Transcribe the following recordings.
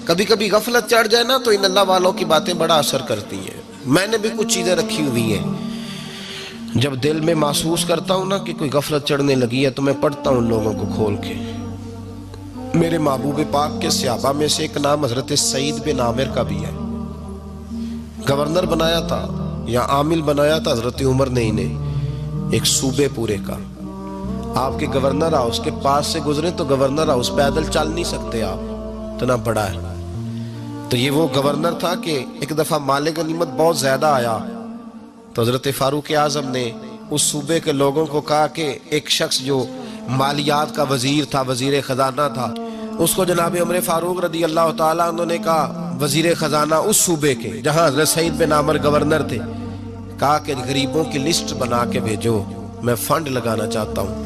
کبھی کبھی غفلت چڑھ جائے نا تو ان اللہ والوں کی باتیں بڑا اثر کرتی ہیں. میں نے بھی کچھ چیزیں رکھی ہوئی ہیں، جب دل میں محسوس کرتا ہوں نا کہ کوئی غفلت چڑھنے لگی ہے تو میں پڑھتا ہوں ان لوگوں کو کھول کے. میرے محبوب پاک کے صحابہ میں سے ایک نام حضرت سعید بن عامر کا بھی ہے. گورنر بنایا تھا یا عامل بنایا تھا حضرت عمر نے انہیں ایک صوبے پورے کا. آپ کے گورنر ہاؤس کے پاس سے گزرے تو گورنر ہاؤس پیدل چل نہیں سکتے آپ، اتنا بڑا ہے. تو یہ وہ گورنر تھا کہ ایک دفعہ مال غنیمت بہت زیادہ آیا تو حضرت فاروق اعظم نے اس صوبے کے لوگوں کو کہا کہ ایک شخص جو مالیات کا وزیر تھا، وزیر خزانہ تھا، اس کو جناب عمر فاروق رضی اللہ تعالیٰ عنہ نے کہا، وزیر خزانہ اس صوبے کے جہاں حضرت سعید بن عامر گورنر تھے، کہا کہ غریبوں کی لسٹ بنا کے بھیجو، میں فنڈ لگانا چاہتا ہوں.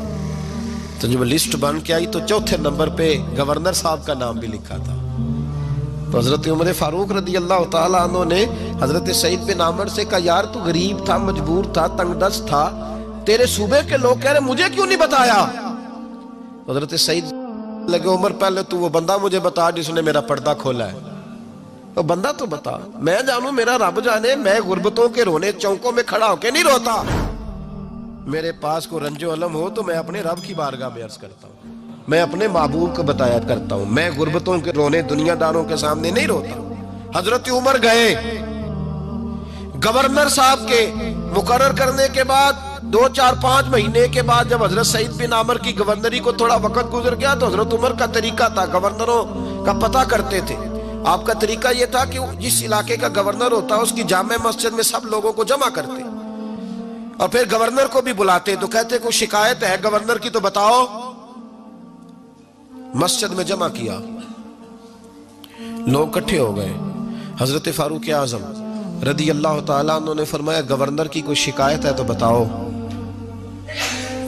تو جب لسٹ بن کے آئی تو چوتھے نمبر پہ گورنر صاحب کا نام بھی لکھا تھا. تو حضرت عمر فاروق رضی اللہ تعالیٰ عنہ نے حضرت سعید بن عامر سے کہا، یار تو غریب تھا، مجبور تھا، تنگ دست تھا، تیرے صوبے کے لوگ کہہ رہے مجھے کیوں نہیں بتایا؟ حضرت سعید لگے، عمر پہلے تو وہ بندہ مجھے بتا جس نے میرا پردہ کھولا ہے. تو بندہ تو بتا، میں جانوں، میرا رب جانے، میں غربتوں کے رونے چوکوں میں کھڑا ہو کے نہیں روتا. میرے پاس کو رنج و علم ہو تو میں اپنے رب کی بارگاہ میں عرض کرتا ہوں، میں اپنے محبوب کو بتایا کرتا ہوں، میں غربتوں کے رونے دنیا داروں کے سامنے نہیں روتا. حضرت عمر گئے، گورنر صاحب کے مقرر کرنے کے بعد 2-4-5 مہینے کے بعد جب حضرت سعید بن عامر کی گورنری کو تھوڑا وقت گزر گیا تو حضرت عمر کا طریقہ تھا، گورنروں کا پتہ کرتے تھے. آپ کا طریقہ یہ تھا کہ جس علاقے کا گورنر ہوتا اس کی جامع مسجد میں سب لوگوں کو جمع کرتے اور پھر گورنر کو بھی بلاتے. تو کہتے کوئی شکایت ہے گورنر کی تو بتاؤ. مسجد میں جمع کیا، لوگ اکٹھے ہو گئے. حضرت فاروق اعظم رضی اللہ تعالیٰ عنہ نے فرمایا، گورنر کی کوئی شکایت ہے تو بتاؤ.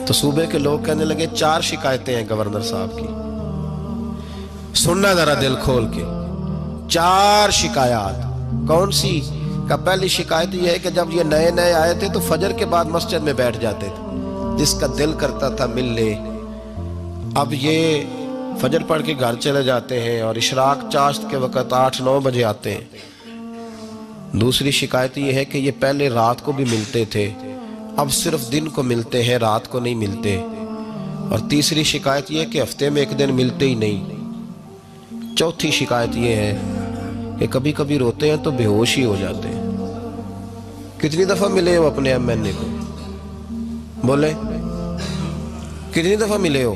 تو صوبے کے لوگ کہنے لگے 4 شکایتیں ہیں گورنر صاحب کی. سننا ذرا دل کھول کے، 4 شکایات. کون سی؟ کہ پہلی شکایت یہ ہے کہ جب یہ نئے نئے آئے تھے تو فجر کے بعد مسجد میں بیٹھ جاتے تھے، جس کا دل کرتا تھا مل لے. اب یہ فجر پڑھ کے گھر چلے جاتے ہیں اور اشراق چاشت کے وقت 8-9 بجے آتے ہیں. دوسری شکایت یہ ہے کہ یہ پہلے رات کو بھی ملتے تھے، اب صرف دن کو ملتے ہیں، رات کو نہیں ملتے. اور تیسری شکایت یہ ہے کہ ہفتے میں ایک دن ملتے ہی نہیں. چوتھی شکایت یہ ہے کہ کبھی کبھی روتے ہیں تو بے ہوش ہی ہو جاتے ہیں. کتنی دفعہ ملے ہو اپنے ایم این اے کو؟ بولے کتنی دفعہ ملے ہو؟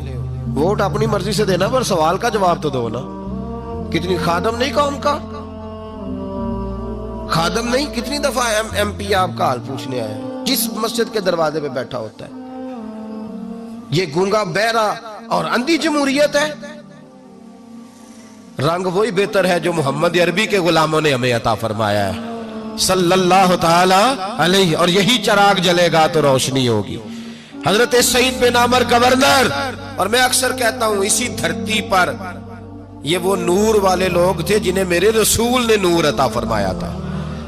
ووٹ اپنی مرضی سے دینا پر سوال کا جواب تو دو نا. کتنی خادم نہیں قوم کا؟ خادم نہیں، کتنی دفعہ ایم پی آپ کا حال پوچھنے آئے جس مسجد کے دروازے پہ بیٹھا ہوتا ہے؟ یہ گونگا بہرا اور اندھی جمہوریت ہے؟ رنگ وہی بہتر ہے جو محمد عربی کے غلاموں نے ہمیں عطا فرمایا ہے صلی اللہ تعالی علیہ، اور یہی چراغ جلے گا تو روشنی ہوگی. حضرت سعید بن عامر گورنر، اور میں اکثر کہتا ہوں اسی دھرتی پر یہ وہ نور والے لوگ تھے جنہیں میرے رسول نے نور عطا فرمایا تھا.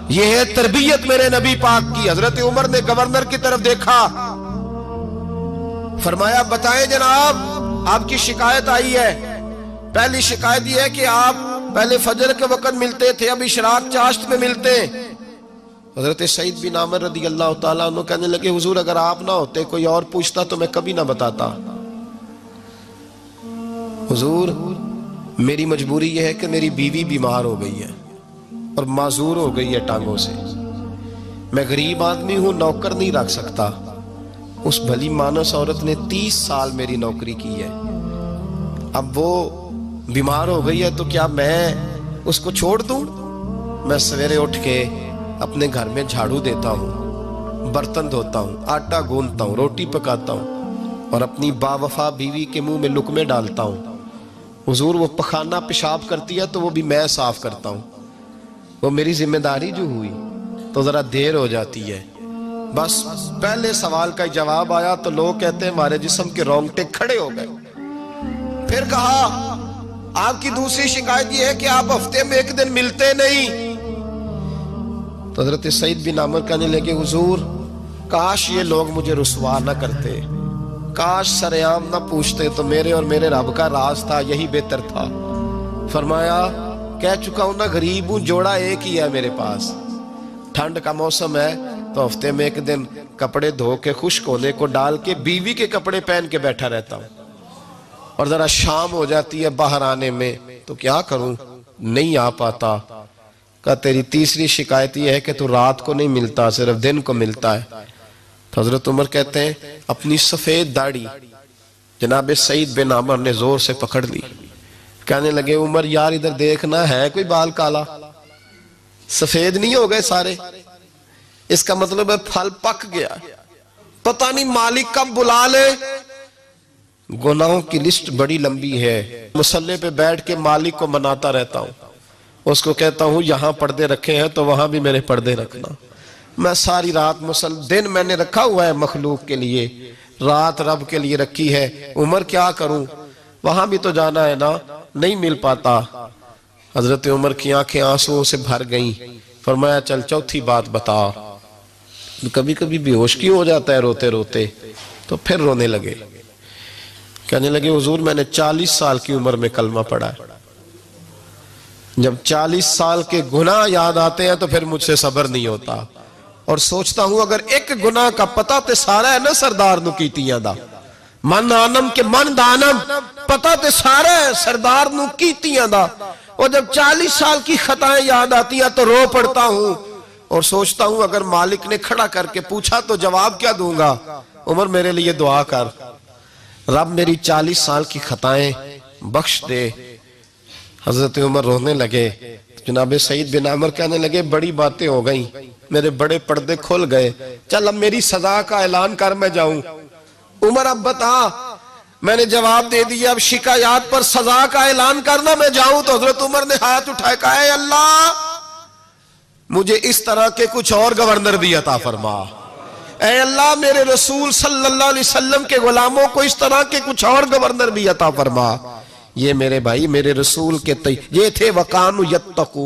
یہ ہے تربیت میرے نبی پاک کی. حضرت عمر نے گورنر کی طرف دیکھا، فرمایا بتائیں جناب آپ کی شکایت آئی ہے. پہلی شکایت یہ ہے کہ آپ پہلے فجر کے وقت ملتے تھے، اب اشراق چاشت میں ملتے. حضرت سعید بن عامر رضی اللہ تعالیٰ عنہ کہنے لگے، حضور اگر آپ نہ ہوتے کوئی اور پوچھتا تو میں کبھی نہ بتاتا. حضور میری مجبوری یہ ہے کہ میری بیوی بیمار ہو گئی ہے اور معذور ہو گئی ہے ٹانگوں سے. میں غریب آدمی ہوں، نوکر نہیں رکھ سکتا. اس بھلی مانس عورت نے 30 سال میری نوکری کی ہے، اب وہ بیمار ہو گئی ہے تو کیا میں اس کو چھوڑ دوں؟ میں سویرے اٹھ کے اپنے گھر میں جھاڑو دیتا ہوں، برتن دھوتا ہوں، آٹا گوندتا ہوں، روٹی پکاتا ہوں اور اپنی باوفا بیوی کے منہ میں لقمے ڈالتا ہوں. حضور وہ پخانہ پیشاب کرتی ہے تو وہ بھی میں صاف کرتا ہوں. وہ میری ذمہ داری جو ہوئی تو ذرا دیر ہو جاتی ہے. بس پہلے سوال کا جواب آیا تو لوگ کہتے ہیں ہمارے جسم کے رونگٹے کھڑے ہو گئے. پھر کہا آپ کی دوسری شکایت یہ ہے کہ آپ ہفتے میں ایک دن ملتے نہیں. تو حضرت سعید بن عامر کہنے لگے، حضور کاش یہ لوگ مجھے رسوا نہ کرتے، کاش سر عام نہ پوچھتے تو میرے اور میرے رب کا راز تھا، یہی بہتر تھا. فرمایا کہہ چکا ہوں نا غریب ہوں، جوڑا ایک ہی ہے میرے پاس، ٹھنڈ کا موسم ہے تو ہفتے میں ایک دن کپڑے دھو کے خشک ہونے کو ڈال کے بیوی کے کپڑے پہن کے بیٹھا رہتا ہوں، اور ذرا شام ہو جاتی ہے باہر آنے میں تو کیا کروں، نہیں آ پاتا۔ کہا تیری تیسری شکایت یہ ہے کہ تو رات کو نہیں ملتا، صرف دن کو ملتا ہے۔ تو حضرت عمر کہتے ہیں اپنی سفید داڑھی جناب سعید بن عمر نے زور سے پکڑ لی، کہنے لگے عمر یار ادھر دیکھنا ہے کوئی بال کالا، سفید نہیں ہو گئے سارے، اس کا مطلب ہے پھل پک گیا، پتہ نہیں مالک کب بلا لے۔ گناہوں کی لسٹ بڑی لمبی ہے، مصلی پہ بیٹھ کے مالک کو مناتا رہتا ہوں، اس کو کہتا ہوں یہاں پردے رکھے ہیں تو وہاں بھی میرے پردے رکھنا، میں ساری رات دن میں نے رکھا ہوا ہے مخلوق کے لیے، رات رب کے لیے رکھی ہے، عمر کیا کروں، وہاں بھی تو جانا ہے نا، نہیں مل پاتا۔ حضرت عمر کی آنکھیں آنسوؤں سے بھر گئیں، فرمایا چل چوتھی بات بتا۔ کبھی کبھی بے ہوش کیوں ہو جاتا ہے روتے روتے، تو پھر رونے لگے، کہنے لگے حضور میں نے 40 سال کی عمر میں کلمہ پڑھا ہے، جب 40 سال کے گناہ یاد آتے ہیں تو پھر مجھ سے صبر نہیں ہوتا، اور سوچتا ہوں اگر ایک گناہ کا پتہ تے سارا ہے نا سردار نو کیتیاں دا، من آنم کے من دانم، پتہ تے سارا ہے سردار نو کیتیاں دا، اور جب 40 سال کی خطائیں یاد آتی ہیں تو رو پڑتا ہوں، اور سوچتا ہوں اگر مالک نے کھڑا کر کے پوچھا تو جواب کیا دوں گا، عمر میرے لیے دعا کر، رب میری 40 سال کی خطائیں بخش دے۔ حضرت عمر رونے لگے، جناب سعید بن عمر کہنے لگے بڑی باتیں ہو گئیں، میرے بڑے پردے کھل گئے، چل اب میری سزا کا اعلان کر میں جاؤں۔ عمر اب بتا، میں نے جواب دے دیا، اب شکایات پر سزا کا اعلان کرنا میں جاؤں۔ تو حضرت عمر نے ہاتھ اٹھائے کہا اے اللہ مجھے اس طرح کے کچھ اور گورنر بھی عطا فرما، اے اللہ میرے رسول صلی اللہ علیہ وسلم کے غلاموں کو اس طرح کے کچھ اور گورنر بھی عطا فرما۔ یہ میرے بھائی میرے رسول کے یہ تھے وَقَانُوا يَتَّقُونَ۔